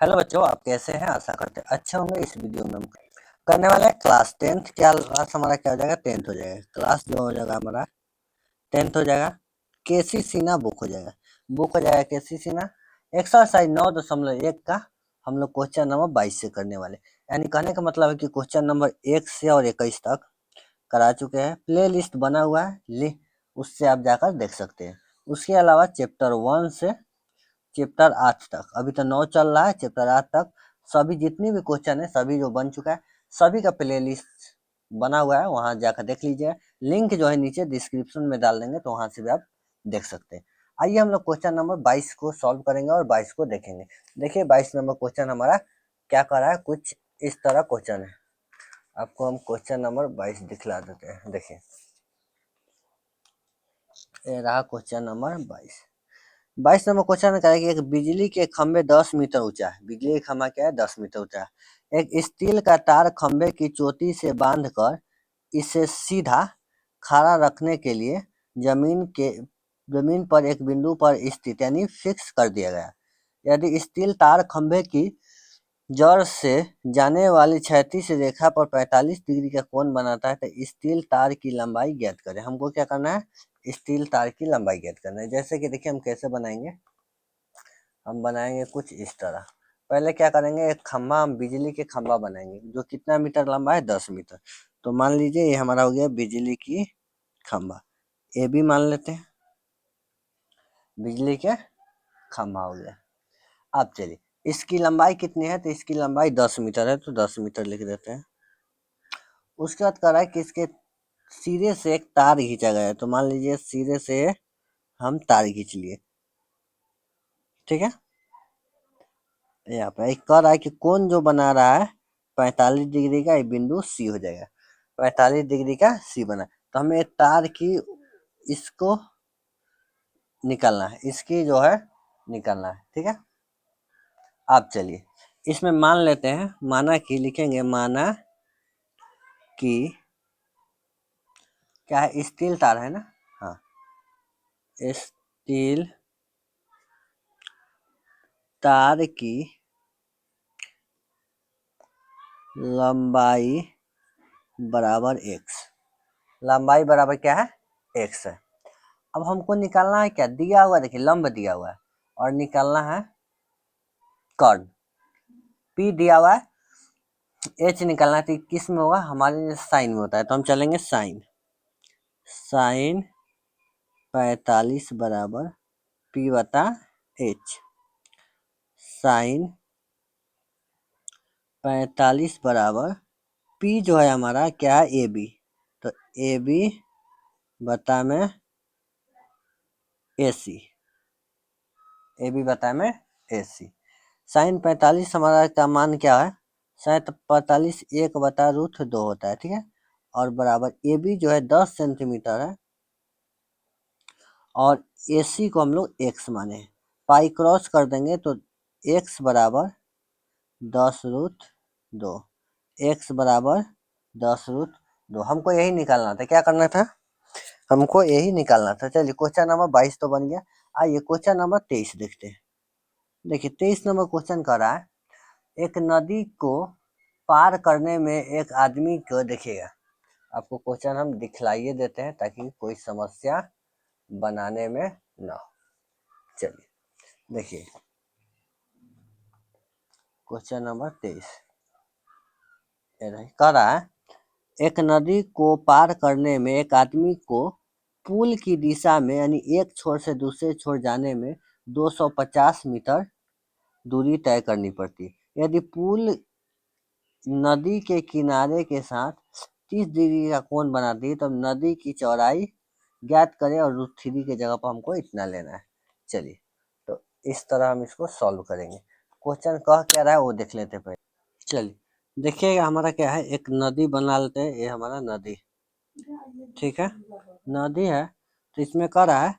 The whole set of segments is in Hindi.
हेलो बच्चों, आप कैसे हैं? आशा करते हैं अच्छे होंगे। इस वीडियो में हम करने वाले हैं क्लास 10th। क्लास हमारा क्या हो जाएगा? 10th हो जाएगा। क्लास जो हो जाएगा हमारा 10th हो जाएगा। केसी सिन्हा बुक हो जाएगा। बुक हो जाएगा केसी सिन्हा। एक्सरसाइज 9.1 का हम लोग क्वेश्चन नंबर 22 से करने वाले। यानी कहने का मतलब है कि क्वेश्चन नंबर 1 से और 21 तक करा चुके हैं। प्ले लिस्ट बना हुआ है, उससे आप जाकर देख सकते हैं। उसके अलावा चैप्टर 1 से चैप्टर 8 तक, अभी तो 9 चल रहा है, चैप्टर 8 तक सभी जितनी भी क्वेश्चन है सभी जो बन चुका है, सभी का प्ले लिस्ट बना हुआ है, वहां जाकर देख लीजिए। लिंक जो है नीचे डिस्क्रिप्शन में डाल देंगे, तो वहां से भी आप देख सकते हैं। आइए हम लोग क्वेश्चन नंबर 22 को सॉल्व करेंगे और 22 को देखेंगे। देखिए 22 नंबर क्वेश्चन हमारा क्या कर रहा है, कुछ इस तरह क्वेश्चन है। आपको हम क्वेश्चन नंबर 22 दिखला देते हैं। देखिए ये रहा क्वेश्चन नंबर 22 नंबर क्वेश्चन क्या है कि एक बिजली के खंभे 10 मीटर ऊंचा है। बिजली का खंभा क्या है? 10 मीटर ऊंचा है। एक स्टील का तार खंभे की चोटी से बांधकर इसे सीधा खड़ा रखने के लिए जमीन पर एक बिंदु पर स्थित यानी फिक्स कर दिया गया। यदि स्टील तार खंभे की जड़ से जाने वाली क्षैतिज रेखा पर 45 डिग्री का कोण बनाता है, तो स्टील तार की लंबाई ज्ञात करें। हमको क्या करना है? स्टील तार की लंबाई ज्ञात करना है। जैसे कि देखिए हम कैसे बनाएंगे, हम बनाएंगे कुछ इस तरह। पहले क्या करेंगे, एक खंभा, हम बिजली के खंभा बनाएंगे जो कितना मीटर लंबा है? 10 मीटर। तो मान लीजिए ये हमारा हो गया बिजली की खंभा, ये भी मान लेते हैं बिजली के खंभा हो गया। अब चलिए इसकी लंबाई कितनी है? तो इसकी लंबाई 10 मीटर है, तो 10 मीटर लिख देते हैं। उसके बाद कह रहा है कि इसके सिरे से एक तार खींचा गया है, तो मान लीजिए सिरे से हम तार खींच लिए, ठीक है। यहाँ पे एक कह रहा है कि कोण जो बना रहा है 45 डिग्री का, ये बिंदु सी हो जाएगा। 45 डिग्री का सी बना, तो हमें तार की इसको निकालना है, इसकी जो है निकालना है, ठीक है। अब चलिए इसमें मान लेते हैं, माना कि लिखेंगे, माना कि क्या है? स्टील तार है ना, हाँ, स्टील तार की लंबाई बराबर x। लंबाई बराबर क्या है? x है। अब हमको निकालना है क्या? दिया हुआ, देखिए लंब दिया हुआ है और निकालना है कर्ण। P दिया हुआ है, H निकालना है, तो किस में होगा? हमारे साइन में होता है, तो हम चलेंगे साइन। साइन 45 बराबर P बटा H। साइन 45 बराबर P जो है हमारा क्या है? AB। तो AB बता में AC। AB बता में AC। साइन 45 हमारा का मान क्या है? साइन 45 1/√2 होता है, ठीक है। और बराबर AB जो है 10 सेंटीमीटर है, और AC को हम लोग x माने। पाई क्रॉस कर देंगे तो x बराबर 10√2। x बराबर 10√2। हमको यही निकालना था। क्या करना था? हमको यही निकालना था। चलिए क्वेश्चन नंबर 22 तो बन गया। आइए क्वेश्चन नंबर 23 देखते हैं। देखिए 23 नंबर क्वेश्चन कर रहा है, एक नदी को पार करने में एक आदमी को, देखिएगा आपको क्वेश्चन हम दिखलाइए देते हैं ताकि कोई समस्या बनाने में ना हो। चलिए देखिए क्वेश्चन नंबर 23 कह रहा है, एक नदी को पार करने में एक आदमी को पुल की दिशा में यानी एक छोर से दूसरे छोर जाने में 250 मीटर दूरी तय करनी पड़ती है। यदि पुल नदी के किनारे के साथ 30 डिग्री का कोण बनाती है, तो नदी की चौड़ाई ज्ञात करें और √3 की जगह पर हमको इतना लेना है। चलिए तो इस तरह हम इसको सॉल्व करेंगे। क्वेश्चन कह क्या रहा है वो देख लेते हैं पहले। चलिए देखिएगा हमारा क्या है, एक नदी बना लेते हैं। ये हमारा नदी, ठीक है, नदी है। तो इसमें कह रहा है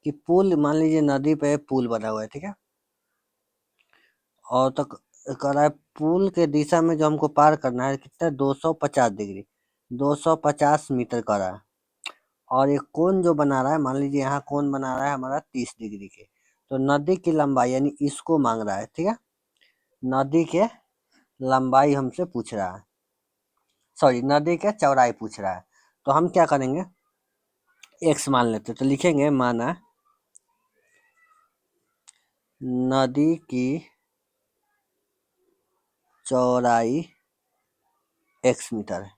कि पुल, मान लीजिए नदी पे पुल बना हुआ है, ठीक है। और तो कह रहा है पुल के दिशा में जो हमको पार करना है कितना? 250 डिग्री, 250 मीटर का रहा है। और एक कोण जो बना रहा है, मान लीजिए यहाँ कोण बना रहा है हमारा 30 डिग्री के। तो नदी की लंबाई यानी इसको मांग रहा है, ठीक है। नदी के लंबाई हमसे पूछ रहा है, सॉरी नदी के चौड़ाई पूछ रहा है। तो हम क्या करेंगे, x मान लेते, तो लिखेंगे माना नदी की चौड़ाई x मीटर है।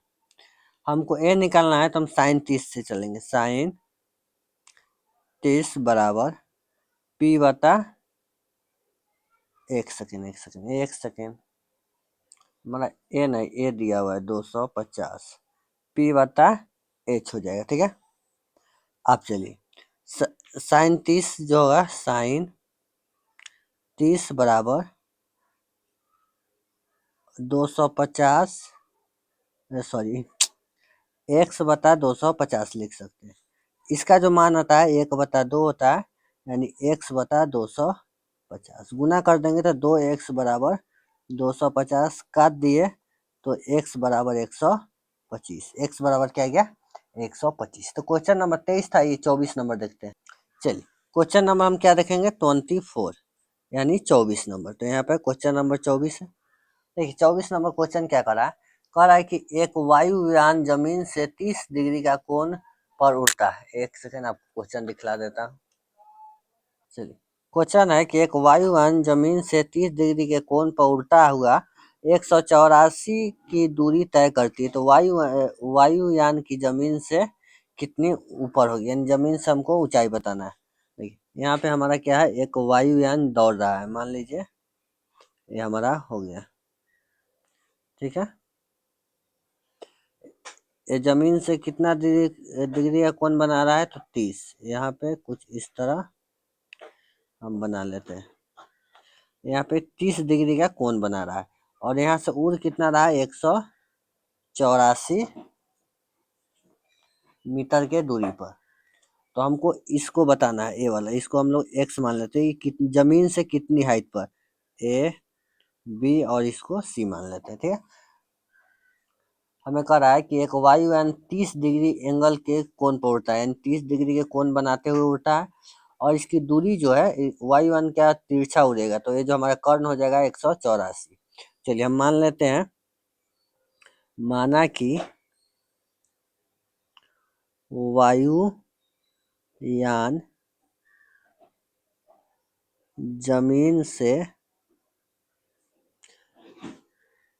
हमको a निकालना है, तो हम साइन 30 से चलेंगे। साइन 30 बराबर p बता, एक सेकेंड हमारा ए नहीं, ए दिया हुआ है 250, p बता h हो जाएगा, ठीक है। अब चलिए साइन 30 जो होगा, साइन 30 बराबर 250, सॉरी x बता 250 लिख सकते हैं। इसका जो मान होता है 1/2 होता है, यानी x बता 250 गुना कर देंगे तो 2x बराबर 250 काट दिए तो x बराबर 125। x बराबर क्या गया, 125। तो क्वेश्चन नंबर 23 था, ये 24 नंबर देखते हैं। चलिए क्वेश्चन नंबर हम क्या देखेंगे, 24 यानी 24 नंबर। तो यहाँ पे क्वेश्चन नंबर 24 है। देखिए 24 नंबर क्वेश्चन क्या कह रहा है कि एक वायुयान जमीन से 30 डिग्री का कोण पर उड़ता है। एक सेकेंड आपको क्वेश्चन दिखला देता हूँ। चलिए क्वेश्चन है कि एक वायुयान जमीन से 30 डिग्री के कोण पर उड़ता हुआ 184 की दूरी तय करती है। तो वायुयान की जमीन से कितनी ऊपर होगी, यानी जमीन से हमको ऊंचाई बताना है। देखिए यहाँ पे हमारा क्या है, एक वायुयान दौड़ रहा है, मान लीजिए ये हमारा हो गया, ठीक है। ये जमीन से कितना डिग्री का कोण बना रहा है, तो 30। यहाँ पे कुछ इस तरह हम बना लेते हैं, यहाँ पे 30 डिग्री का कोण बना रहा है, और यहाँ से उड़ कितना रहा है, 184 मीटर के दूरी पर। तो हमको इसको बताना है, ए वाला, इसको हम लोग x मान लेते हैं, कि जमीन से कितनी हाइट पर, ए बी और इसको सी मान लेते हैं, ठीक है। हमें कह रहा है कि एक वायुयान 30 डिग्री एंगल के कोण पर उड़ता है, यानी 30 डिग्री के कोण बनाते हुए उड़ता है, और इसकी दूरी जो है, वायुयान क्या तिरछा उड़ेगा, तो ये जो हमारा कर्ण हो जाएगा 184। चलिए हम मान लेते हैं, माना कि वायुयान जमीन से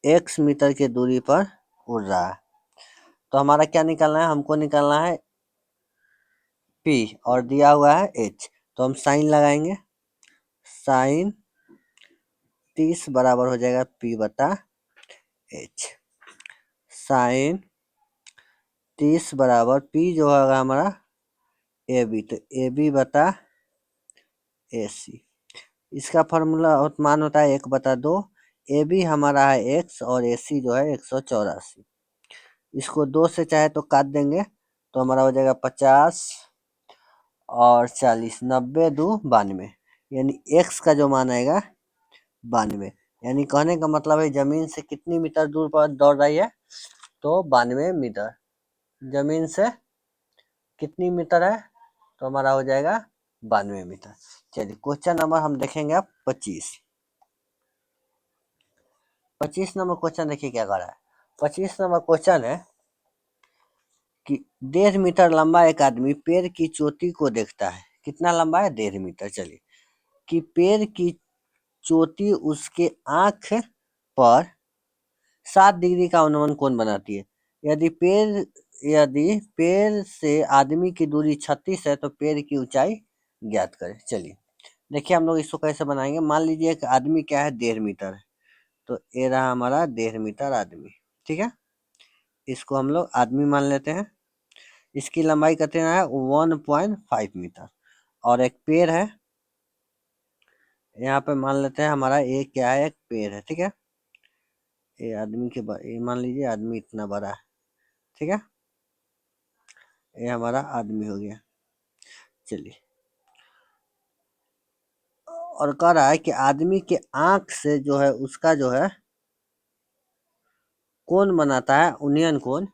x मीटर की दूरी पर उड़ रहा है। तो हमारा क्या निकालना है, हमको निकालना है p और दिया हुआ है h। तो हम साइन लगाएंगे, साइन 30 बराबर हो जाएगा p बता h। साइन 30 बराबर p जो होगा हमारा ए बी, तो ए बी बता ए सी। इसका फॉर्मूला मान होता है 1/2। ए बी हमारा है x और ए सी जो है 184। इसको 2 से चाहे तो काट देंगे, तो हमारा हो जाएगा 50 और 40, 90 2 92, यानी x का जो मान आएगा 92। यानी कहने का मतलब है जमीन से कितनी मीटर दूर पर दौड़ रही है, तो 92 मीटर। जमीन से कितनी मीटर है, तो हमारा हो जाएगा 92 मीटर। चलिए क्वेश्चन नंबर हम देखेंगे अब 25। 25 नंबर क्वेश्चन देखिए क्या कर रहा है। 25 नंबर क्वेश्चन है कि 1.5 मीटर लंबा एक आदमी पेड़ की चोटी को देखता है। कितना लंबा है, 1.5 मीटर। चलिए कि पेड़ की चोटी उसके आंख पर 7 डिग्री का अनुमान कोण बनाती है। यदि पेड़ से आदमी की दूरी 36 है, तो पेड़ की ऊंचाई ज्ञात करें। चलिए देखिए हम लोग इसको कैसे बनाएंगे। मान लीजिए एक आदमी क्या है, 1.5 मीटर है, तो ये रहा हमारा 1.5 मीटर आदमी, ठीक है। इसको हम लोग आदमी मान लेते हैं। इसकी लंबाई कितना है, 1.5 मीटर। और एक पेड़ है, यहाँ पे मान लेते हैं हमारा ये क्या है, एक पेड़ है, ठीक है। ये आदमी के ये मान लीजिए आदमी इतना बड़ा है, ठीक है। ये हमारा आदमी हो गया। चलिए और कह रहा है कि आदमी के आंख से जो है उसका जो है कोण बनाता है, उन्नयन कोण,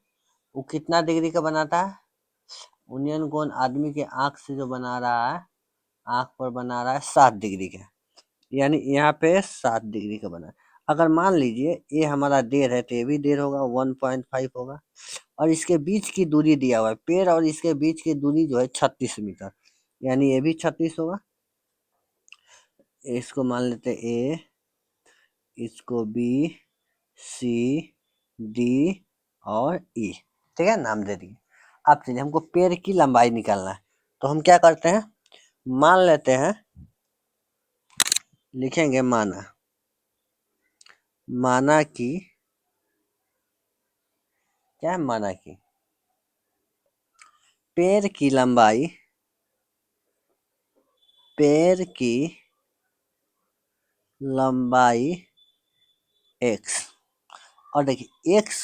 वो कितना डिग्री का बनाता है, उन्नयन कोण आदमी के आंख से जो बना रहा है, आंख पर बना रहा है 7 डिग्री का। यानी यहाँ पे 7 डिग्री का बना। अगर मान लीजिए ये हमारा देर है तो ये भी देर होगा, 1.5 होगा। और इसके बीच की दूरी दिया हुआ है, पेड़ और इसके बीच की दूरी जो है 36 मीटर, यानी ये भी 36 होगा। इसको मान लेते ए, इसको बी, सी, डी और ई, ठीक है, नाम दे दिए। अब चलिए हमको पेड़ की लंबाई निकालना है, तो हम क्या करते हैं, मान लेते हैं, लिखेंगे माना कि क्या है, माना कि पेड़ की लंबाई x, और देखिए x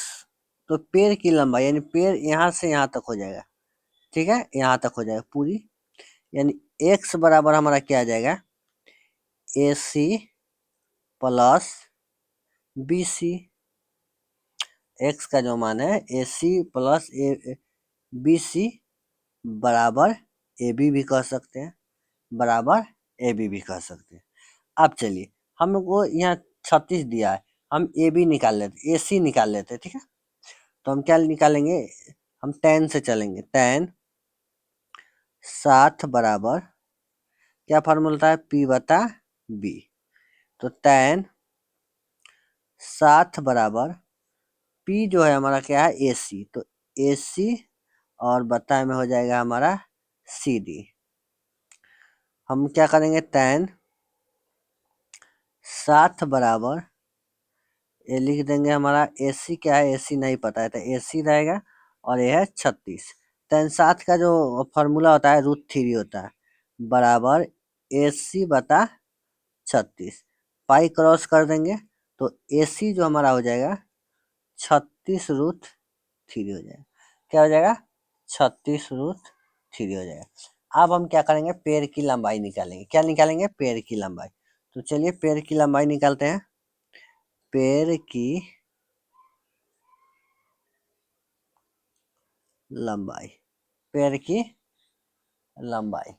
तो पेड़ की लंबाई यानी पेड़ यहाँ से यहाँ तक हो जाएगा, ठीक है, यहाँ तक हो जाएगा पूरी, यानी x बराबर हमारा क्या आ जाएगा, AC प्लस BC। x का जो मान है AC प्लस BC बराबर AB भी कह सकते हैं, बराबर AB भी कह सकते हैं। अब चलिए हमको यहाँ 36 दिया है, हम AB निकाल लेते, AC निकाल लेते, ठीक है। तो हम क्या निकालेंगे, हम tan से चलेंगे, tan 60 बराबर क्या फार्मूला था, P बटा B। तो tan 60 बराबर P जो है हमारा क्या है, AC, तो AC और बटा में हो जाएगा हमारा CD। हम क्या करेंगे, tan 60 बराबर ये लिख देंगे, हमारा AC क्या है, AC नहीं पता है तो AC रहेगा, और ये है 36। tan 60 का जो फॉर्मूला होता है √3 होता है, बराबर AC बटा 36, पाई क्रॉस कर देंगे तो AC जो हमारा हो जाएगा 36√3 हो जाएगा, क्या हो जाएगा, 36√3 हो जाएगा। अब हम क्या करेंगे, पेड़ की लंबाई निकालेंगे, क्या निकालेंगे, पेड़ की लंबाई। तो चलिए पेड़ की लंबाई निकालते हैं, पेड़ की लंबाई, पेड़ की लंबाई,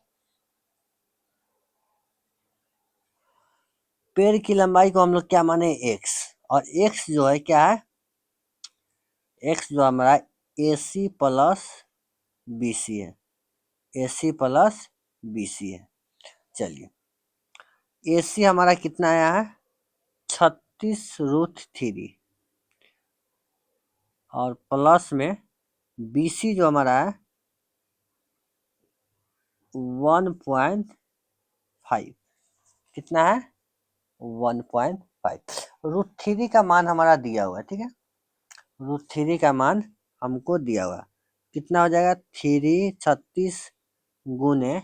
पेड़ की लंबाई को हम लोग क्या माने, x, और x जो है क्या है, x जो हमारा AC प्लस BC है, AC प्लस BC है। चलिए AC हमारा कितना आया है, 36√3, और प्लस में BC जो हमारा है 1.5, कितना है, 1.5। √3 का मान हमारा दिया हुआ है, ठीक है, √3 का मान हमको दिया हुआ, कितना हो जाएगा, 36 गुने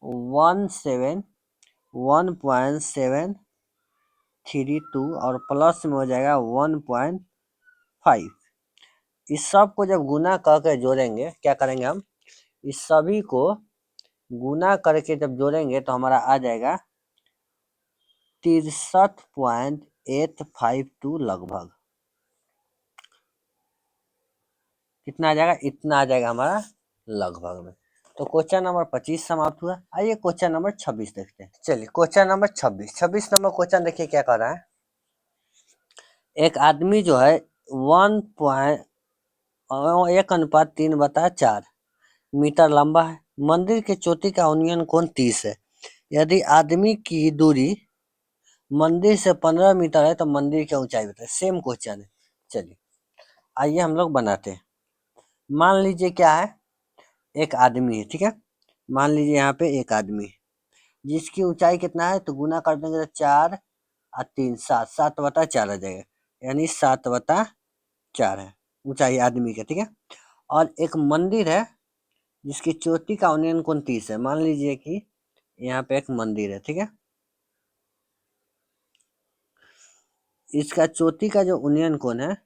1.732 और प्लस में हो जाएगा 1.5। इस सब को जब गुना करके जोड़ेंगे, क्या करेंगे हम, इस सभी को गुना करके जब जोड़ेंगे तो हमारा आ जाएगा 63.852 लगभग, कितना आ जाएगा, इतना आ जाएगा हमारा लगभग में। तो क्वेश्चन नंबर 25 समाप्त हुआ। आइए क्वेश्चन नंबर 26 देखते हैं। चलिए क्वेश्चन नंबर 26 नंबर क्वेश्चन देखिए क्या कर रहा है, एक आदमी जो है 1.1/3 मीटर लंबा है, मंदिर के चोटी का अवनयन कोण 30 है, यदि आदमी की दूरी मंदिर से 15 मीटर है तो मंदिर की ऊंचाई बताए। सेम क्वेश्चन है, चलिए आइए हम लोग बनाते हैं। मान लीजिए क्या है, एक आदमी है, ठीक है, मान लीजिए यहाँ पे एक आदमी है, जिसकी ऊंचाई कितना है, तो गुना कर देंगे तो 4 और 3 7, 7/4 आ जाएगा, यानी 7/4 है ऊंचाई आदमी का, ठीक है। और एक मंदिर है जिसकी चोटी का उन्नयन कोण 30 है, मान लीजिए कि यहाँ पे एक मंदिर है, ठीक है, इसका चोटी का जो उन्नयन कोण है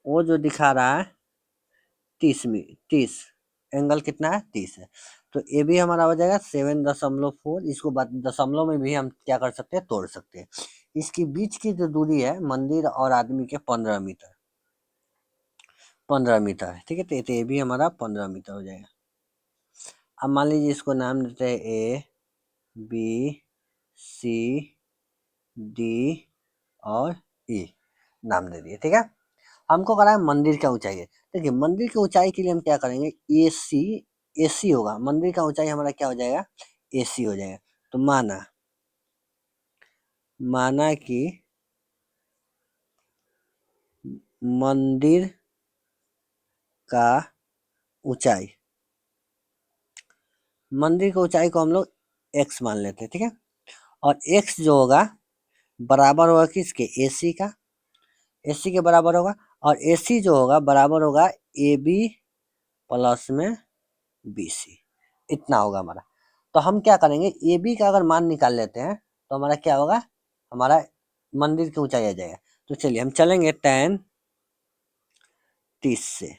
वो जो दिखा रहा है 30 एंगल कितना है, 30 है। तो ये भी हमारा हो जाएगा 7.4, इसको दशमलव में भी हम क्या कर सकते हैं, तोड़ सकते हैं। इसकी बीच की जो दूरी है मंदिर और आदमी के 15 मीटर, 15 मीटर है, ठीक है, तो ये भी हमारा 15 मीटर हो जाएगा। अब मान लीजिए इसको नाम देते हैं ए, बी, सी, डी और ई नाम दे दिए। ठीक है, हमको करा है मंदिर का ऊंचाई है। देखिए मंदिर की ऊंचाई के लिए हम क्या करेंगे, एसी, एसी होगा मंदिर का ऊंचाई हमारा क्या हो जाएगा, एसी हो जाएगा। तो माना, माना कि मंदिर का ऊंचाई, मंदिर की ऊंचाई को हम लोग एक्स मान लेते हैं। ठीक है, और एक्स जो होगा बराबर होगा किसके, एसी का, एसी के बराबर होगा। और एसी जो होगा बराबर होगा ए बी प्लस में बी सी, इतना होगा हमारा। तो हम क्या करेंगे, ए बी का अगर मान निकाल लेते हैं तो हमारा क्या होगा, हमारा मंदिर की ऊंचाई आ जाएगा। तो चलिए हम चलेंगे tan 30 से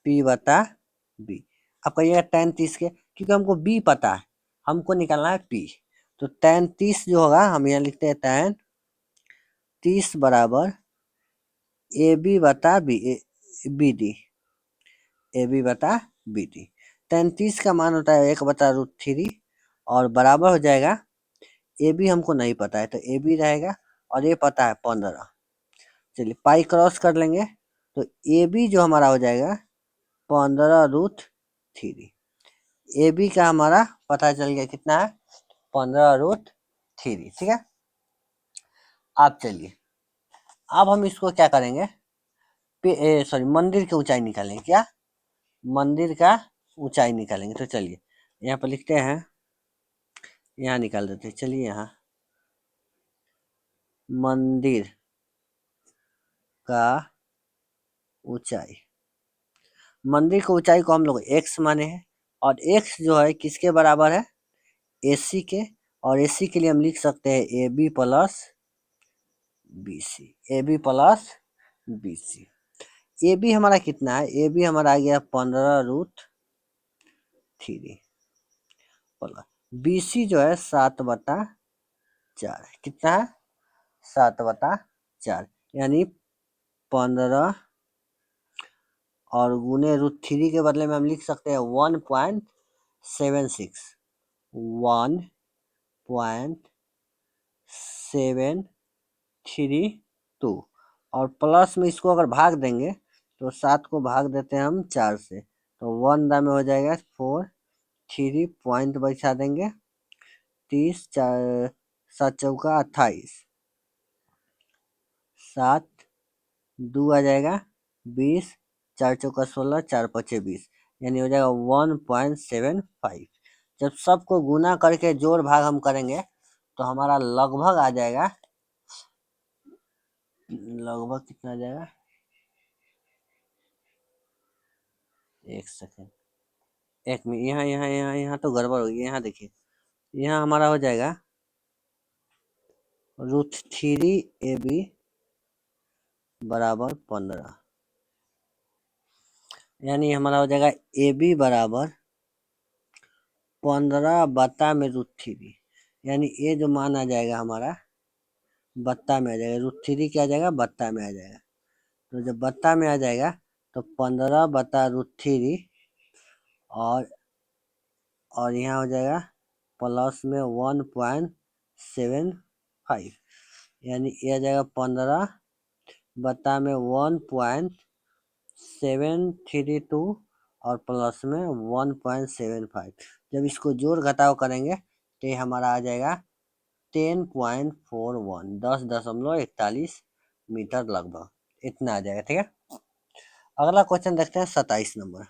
P बता B। अब कहिएगा tan 30 के, क्योंकि हमको B पता है, हमको निकालना है P। तो tan 30 जो होगा हम यहाँ लिखते हैं tan 30 बराबर ए बी बता बी डी, ए बी बता बी डी। tan 30 का मान होता है 1/√3 और बराबर हो जाएगा, ए बी हमको नहीं पता है तो ए बी रहेगा और ये पता है 15। चलिए पाई क्रॉस कर लेंगे तो ए बी जो हमारा हो जाएगा 15√3। ए बी का हमारा पता चल गया कितना है, 15√3। ठीक है, अब चलिए अब हम इसको क्या करेंगे, सॉरी मंदिर की ऊंचाई निकालेंगे। क्या, मंदिर का ऊंचाई निकालेंगे। तो चलिए यहाँ पर लिखते हैं, यहाँ निकाल देते हैं। चलिए यहाँ मंदिर का ऊंचाई, मंदिर की ऊंचाई को हम लोग एक्स माने हैं और एक्स जो है किसके बराबर है, एसी के। और एसी के लिए हम लिख सकते हैं A B plus B C, A B plus B C. A B हमारा कितना है, ए बी हमारा आ गया 15√3 प्लस बी सी जो है 7/4 है। कितना है, 7/4, यानी 15 और गुने √3 के बदले में हम लिख सकते हैं 1.76, 1.732। और प्लस में इसको अगर भाग देंगे तो 7 को भाग देते हैं हम 4 से, तो 1 में हो जाएगा 4, 3 पॉइंट बैठा देंगे, 30, 4 7 चौका 28, 7 2 आ जाएगा 20, 4 चौका 16, 4 पचे 20, यानी हो जाएगा 1.75। जब सबको गुना करके जोड़ भाग हम करेंगे तो हमारा लगभग आ जाएगा, लगभग कितना आ जाएगा, एक सेकेंड, एक मिनट, यहाँ यहाँ यहाँ यहाँ तो गड़बड़ हो गई। यहाँ देखिए, यहाँ हमारा हो जाएगा √3 ए बी बराबर 15, यानी हमारा हो जाएगा ए बी बराबर 15/√3, यानी ये जो मान आ जाएगा हमारा बत्ता में आ जाएगा, √3 क्या आ जाएगा, बत्ता में आ जाएगा। तो जब बत्ता में आ जाएगा तो 15/√3 और यहाँ हो जाएगा प्लस में 1.75, यानी ये आ जाएगा 15/1.732 और प्लस में 1.75। जब इसको जोड़ घटाव करेंगे तो ये हमारा आ जाएगा 10.41, 10.41 मीटर लगभग, इतना आ जाएगा। ठीक है, अगला क्वेश्चन देखते हैं 27 नंबर।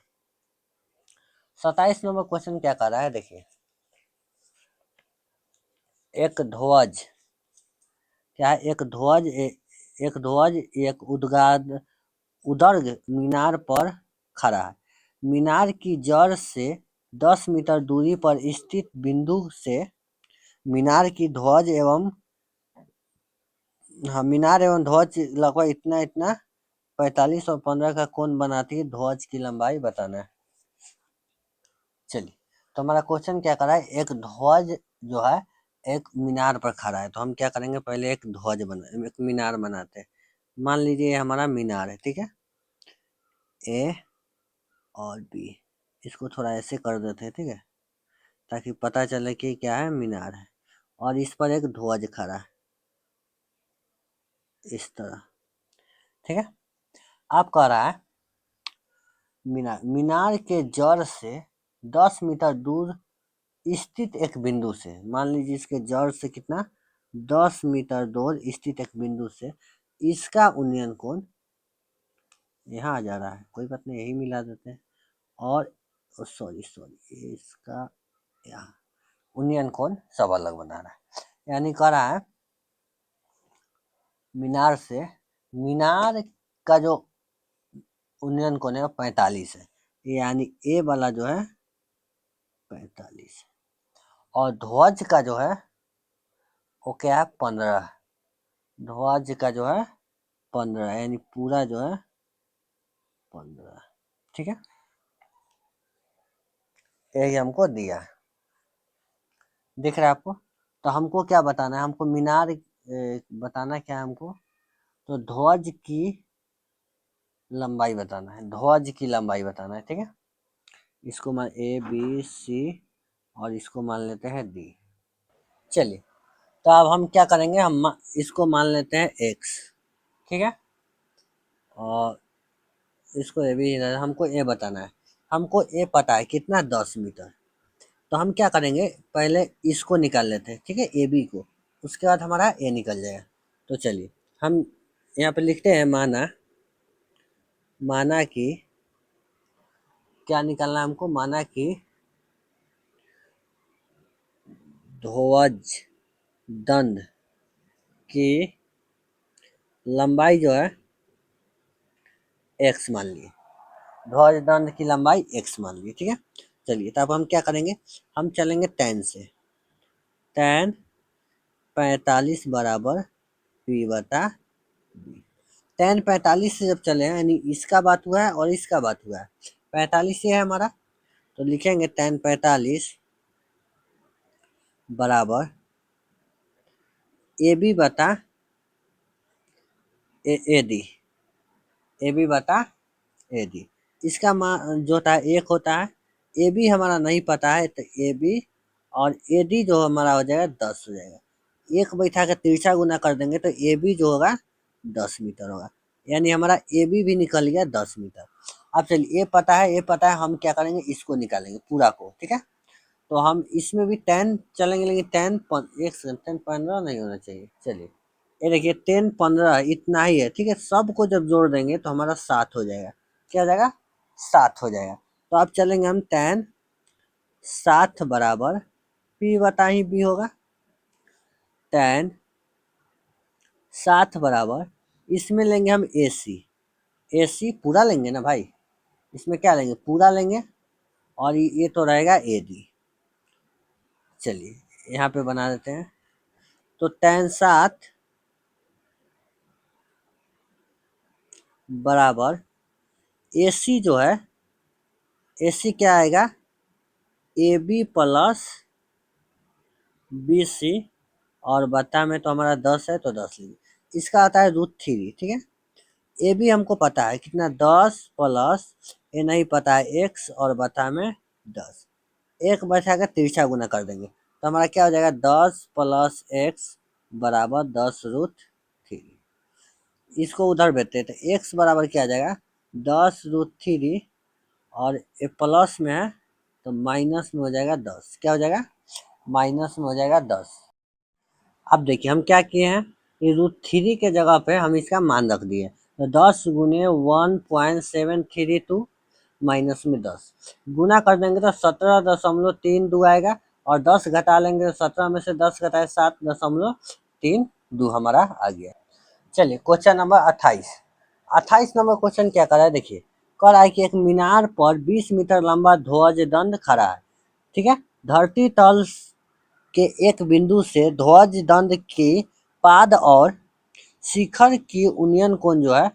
27 नंबर क्वेश्चन क्या कर रहा है, देखिए एक ध्वज, क्या है, एक ध्वज एक उदर्ग मीनार पर खड़ा है। मीनार की जड़ से 10 मीटर दूरी पर स्थित बिंदु से मीनार की ध्वज एवं मीनार एवं ध्वज लगभग इतना इतना 45 और 15 का कोण बनाती है, ध्वज की लंबाई बताना है। चलिए तो हमारा क्वेश्चन क्या कर रहा है, एक ध्वज जो है एक मीनार पर खड़ा है। तो हम क्या करेंगे, पहले एक ध्वज बना, एक मीनार बनाते हैं। मान लीजिए हमारा मीनार है, ठीक है, ए और बी, इसको थोड़ा ऐसे कर देते हैं। ठीक है, ताकि पता चले कि क्या है, मीनार है। और इस पर एक ध्वज खड़ा है इस तरह, ठीक है। अब कह रहा है मीनार, मीनार के जड़ से 10 मीटर दूर स्थित एक बिंदु से, मान लीजिए इसके जड़ से कितना, 10 मीटर दूर स्थित एक बिंदु से इसका उन्नयन कोण, यहाँ आ जा रहा है, कोई बात नहीं, यही मिला देते हैं। और सॉरी सॉरी, इसका यहाँ उन्नयन कोण सब अलग बना रहा है। यानी कह रहा है मीनार से, मीनार का जो उन्नयन कोण है 45 है, यानी ए वाला जो है 45, और ध्वज का जो है वो क्या है, 15। ध्वज का जो है 15, यानी पूरा जो है 15, ठीक है। यही हमको दिया है, दिख रहा है आपको। तो हमको क्या बताना है, हमको मीनार बताना क्या है हमको, तो ध्वज की लंबाई बताना है, ध्वज की लंबाई बताना है, ठीक है। इसको मान ए बी सी और इसको मान लेते हैं डी। चलिए, तो अब हम क्या करेंगे, हम इसको मान लेते हैं एक्स, ठीक है। और इसको ए भी, हमको ए बताना है, हमको ए पता है कितना, 10 मीटर। तो हम क्या करेंगे, पहले इसको निकाल लेते हैं, ठीक है, ए बी को, उसके बाद हमारा ए निकल जाएगा। तो चलिए हम यहाँ पे लिखते हैं, माना, माना कि क्या निकालना है हमको, माना कि ध्वज दंड की लंबाई जो है एक्स मान लिए, ध्वज दंड की लंबाई एक्स मान लिए, ठीक है। चलिए, तब हम क्या करेंगे, हम चलेंगे tan से, tan 45 बराबर पी बटा बी। tan 45 से जब चले, यानी इसका बात हुआ है और इसका बात हुआ है, 45 ये है हमारा, तो लिखेंगे tan 45 बराबर ए बी बटा ए डी, ए बी बटा ए डी। इसका मान जो होता है एक होता है, ए बी हमारा नहीं पता है, तो ए बी और ए डी जो हमारा हो जाएगा 10 हो जाएगा। एक बैठा कर तिरछा गुना कर देंगे तो ए बी जो होगा 10 मीटर होगा, यानी हमारा ए बी भी निकल गया 10 मीटर। अब चलिए, ये पता है, ये पता है, हम क्या करेंगे, इसको निकालेंगे पूरा को, ठीक है। तो हम इसमें भी 10 चलेंगे, लेकिन 10 एक सेकंड, 10 15 नहीं होना चाहिए। चलिए, ये देखिए 10 15 इतना ही है, ठीक है। सबको जब जोड़ देंगे तो हमारा 7 हो जाएगा, क्या हो जाएगा, 7 हो जाएगा। तो अब चलेंगे हम tan 7 बराबर पी बटा ही बी होगा, tan 7 बराबर, इसमें लेंगे हम ए सी, ए सी पूरा लेंगे ना भाई, इसमें क्या लेंगे, पूरा लेंगे, और ये तो रहेगा ए डी। चलिए यहाँ पे बना देते हैं, तो tan 7 बराबर ए सी जो है, ए सी क्या आएगा, A B plus B C, और बता में तो हमारा 10 है तो 10 लीजिए, इसका आता है √3, ठीक है। ए बी हमको पता है कितना, 10 प्लस ए नहीं पता है एक्स, और बता में 10, एक बैठा कर तिरछा गुना कर देंगे, तो हमारा क्या हो जाएगा, 10 प्लस एक्स बराबर 10√3। इसको उधर भेजते हैं, तो एक्स बराबर क्या आ जाएगा, 10√3, और ये प्लस में है तो माइनस में हो जाएगा 10, क्या हो जाएगा, माइनस में हो जाएगा 10। अब देखिए हम क्या किए हैं, ये √3 के जगह पे हम इसका मान रख दिए, तो 10 गुने 1.732 माइनस में 10 गुना कर देंगे तो 17.32 आएगा, और 10 घटा लेंगे तो 17 में से 10 घटाए 7.32 हमारा आ गया। चलिए क्वेश्चन नंबर 28, 28 नंबर क्वेश्चन क्या कर रहा है, देखिए कह रहा है कि एक मीनार पर 20 मीटर लंबा ध्वज दंड खड़ा है, ठीक है। धरती तल के एक बिंदु से ध्वज दंड की पाद और शिखर की उन्नयन कोण जो है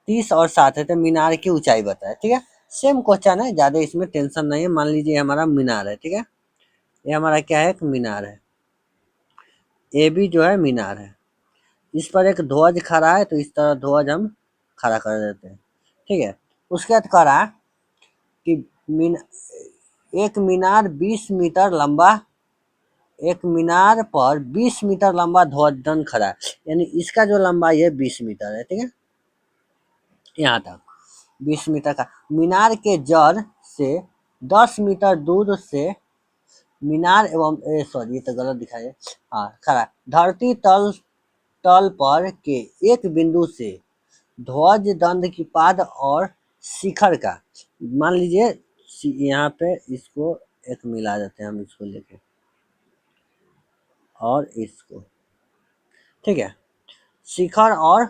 30 और 7 है, तो मीनार की ऊंचाई बताए, ठीक है। सेम क्वेश्चन है, ज्यादा इसमें टेंशन नहीं है। मान लीजिए हमारा मीनार है, ठीक है, ये हमारा क्या है, एक मीनार है, ए बी जो है मीनार है, इस पर एक ध्वज खड़ा है, तो इस तरह ध्वज हम खड़ा कर देते हैं, ठीक है। उसके बाद कह रहा है कि मीन एक मीनार 20 मीटर लंबा, एक मीनार पर 20 मीटर लंबा ध्वज दंड खड़ा है, यानी इसका जो लंबाई है 20 मीटर है, ठीक है, यहाँ तक 20 मीटर का। मीनार के जड़ से 10 मीटर दूर से मीनार एवं सॉरी ये तो गलत दिखाया है, हाँ खड़ा, धरती तल तल पर के एक बिंदु से ध्वज दंड की पाद और शिखर का, मान लीजिए यहाँ पे इसको एक मिला देते हैं हम, इसको लेके और इसको, ठीक है, शिखर और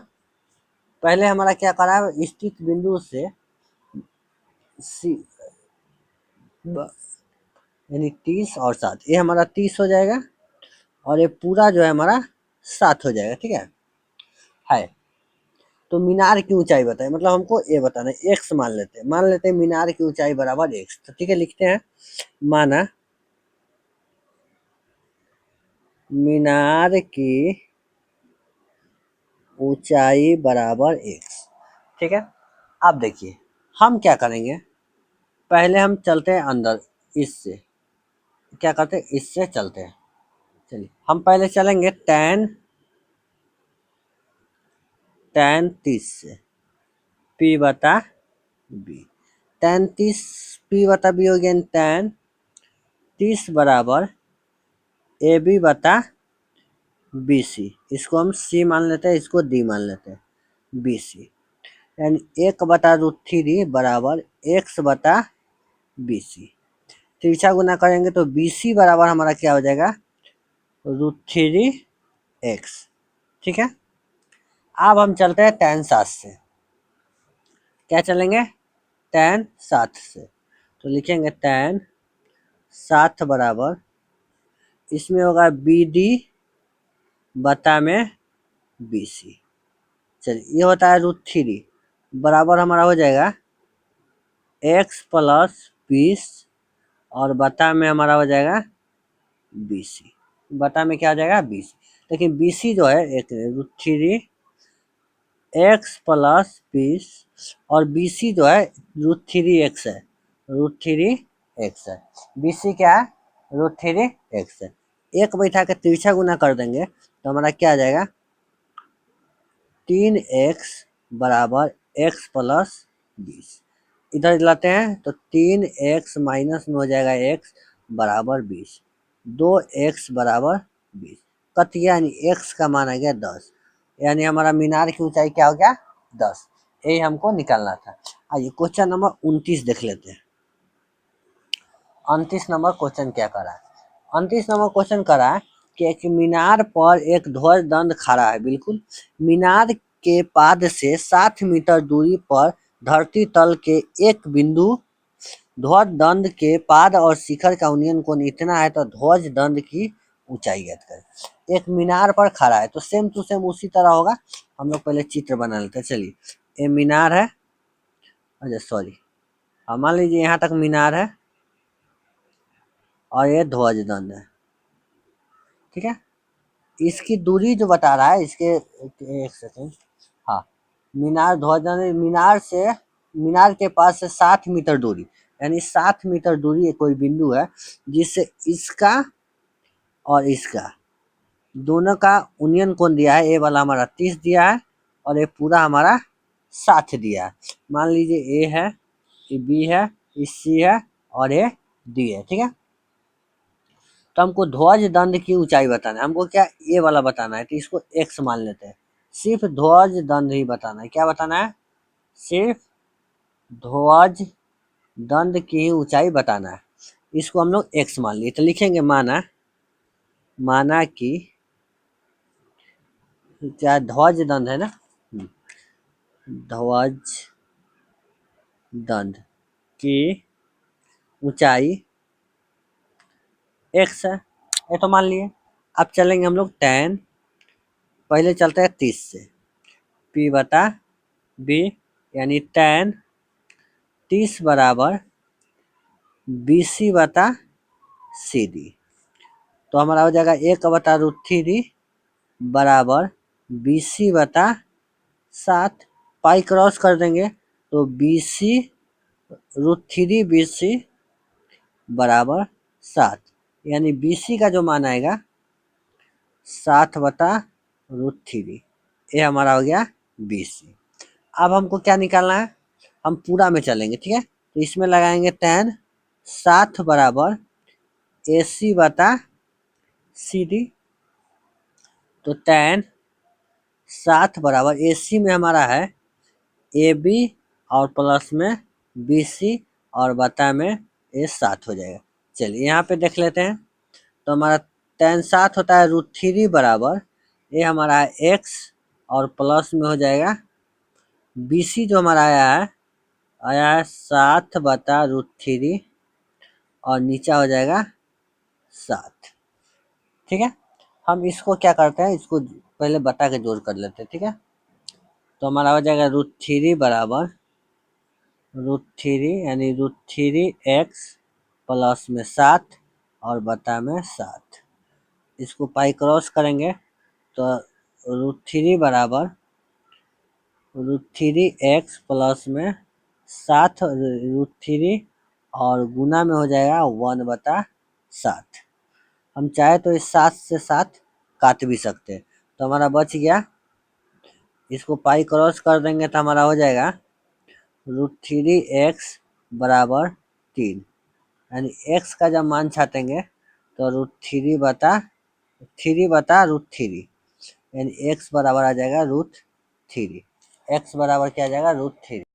पहले हमारा क्या करा है, स्थित बिंदु से यानी 30 और 7, ये हमारा 30 हो जाएगा और ये पूरा जो है हमारा 7 हो जाएगा, ठीक है। तो मीनार की ऊंचाई बताए, मतलब हमको ये बताना है, एक्स मान लेते हैं मीनार की ऊंचाई बराबर एक्स, तो ठीक है, लिखते हैं माना मीनार की ऊंचाई बराबर एक्स, ठीक है। अब देखिए हम क्या करेंगे, पहले हम चलते हैं अंदर, इससे क्या करते हैं, इससे चलते हैं, चलिए हम पहले चलेंगे tan 30 से, पी बता बी, tan 30 पी बता बी हो गया, tan 30 बराबर ए बी बता बी सी, इसको हम सी मान लेते हैं, इसको डी मान लेते हैं, बी सी, यानी 1/√3 बराबर एक्स बता बी सी, तिरछा गुना करेंगे तो बी सी बराबर हमारा क्या हो जाएगा, √3 एक्स, ठीक है। अब हम चलते हैं tan 7 से, क्या चलेंगे, tan 7 से, तो लिखेंगे tan 7 बराबर, इसमें होगा बी डी बता में बी सी, चलिए ये होता है √3 बराबर हमारा हो जाएगा एक्स प्लस 20 और बता में हमारा हो जाएगा BC, बता में क्या हो जाएगा 20, लेकिन BC जो है एक √3 एक्स प्लस 20 और BC जो है √3 एक्स है, √3 एक्स है, BC क्या है, √3 एक्स है, एक बैठा के तिरछा गुना कर देंगे तो हमारा क्या आ जाएगा 3x बराबर x प्लस 20, इधर लाते हैं तो 3x माइनस में हो जाएगा x बराबर 20, 2x बराबर 20, कत यानी x का मान आ गया 10, यानी हमारा मीनार की ऊंचाई क्या हो गया 10, यही हमको निकालना था। आइए क्वेश्चन नंबर 29 देख लेते हैं, 29 नंबर क्वेश्चन क्या करा है, 29 नंबर क्वेश्चन करा है कि एक मीनार पर एक ध्वज दंड खड़ा है, बिल्कुल मीनार के पाद से 7 मीटर दूरी पर धरती तल के एक बिंदु, ध्वज दंड के पाद और शिखर का उन्नयन कोण इतना है तो ध्वज दंड की ऊंचाई ज्ञात करें। एक मीनार पर खड़ा है तो सेम टू सेम उसी तरह होगा, हम लोग पहले चित्र बना लेते हैं, चलिए ये मीनार है, अच्छा सॉरी, मान लीजिए यहाँ तक मीनार है और ये ध्वज दंड है, ठीक है, इसकी दूरी जो बता रहा है इसके, एक सेकेंड, हाँ मीनार ध्वज मीनार के पास से 7 मीटर दूरी, यानी 7 मीटर दूरी कोई बिंदु है जिससे इसका और इसका दोनों का उन्नयन कोण दिया है, ए वाला हमारा 30 दिया है और ये पूरा हमारा 7 दिया है, मान लीजिए ए है, ये बी है, ये सी है और ये डी है, ठीक है। तो हमको ध्वज दंड की ऊंचाई बताना है, हमको क्या ये वाला बताना है, तो इसको एक्स मान लेते हैं, सिर्फ ध्वज दंड ही बताना है, क्या बताना है, सिर्फ ध्वज दंड की ही ऊंचाई बताना है, इसको हम लोग एक्स मान लिए, तो लिखेंगे माना कि क्या ध्वज दंड है ना, ध्वज दंड की ऊंचाई एक्स है, ये तो मान लिए। अब चलेंगे हम लोग tan, पहले चलते हैं 30 से, P बता B, यानी tan 30 बराबर BC बता CD, तो हमारा हो जाएगा 1/√3 बराबर BC बता 7, पाई क्रॉस कर देंगे तो BC √3 BC बराबर 7, यानी BC का जो मान आएगा 7/√3, ये हमारा हो गया BC। अब हमको क्या निकालना है, हम पूरा में चलेंगे, ठीक है। तो इसमें लगाएंगे tan 7 बराबर AC/CD। तो tan 7 बराबर AC में हमारा है AB और प्लस में BC और बटा में ये 7 हो जाएगा। चलिए यहाँ पे देख लेते हैं। तो हमारा tan 7 होता है √3 बराबर, ये हमारा है x और प्लस में हो जाएगा BC जो हमारा आया है 7/√3 और नीचा हो जाएगा 7, ठीक है। हम इसको क्या करते हैं, इसको पहले बटा के जोड़ कर लेते हैं, ठीक है। तो हमारा हो जाएगा √3 बराबर √3 यानी √3x प्लस में 7 और बटा में 7। इसको पाई क्रॉस करेंगे तो √3 बराबर √3x प्लस में 7 √3 और गुना में हो जाएगा 1/7। हम चाहे तो इस 7 से 7 काट भी सकते हैं, तो हमारा बच गया। इसको पाई क्रॉस कर देंगे तो हमारा हो जाएगा √3x बराबर 3, यानी x का जब मान छाटेंगे तो √3/√3 यानी x बराबर आ जाएगा √3। x बराबर क्या आ जाएगा √3।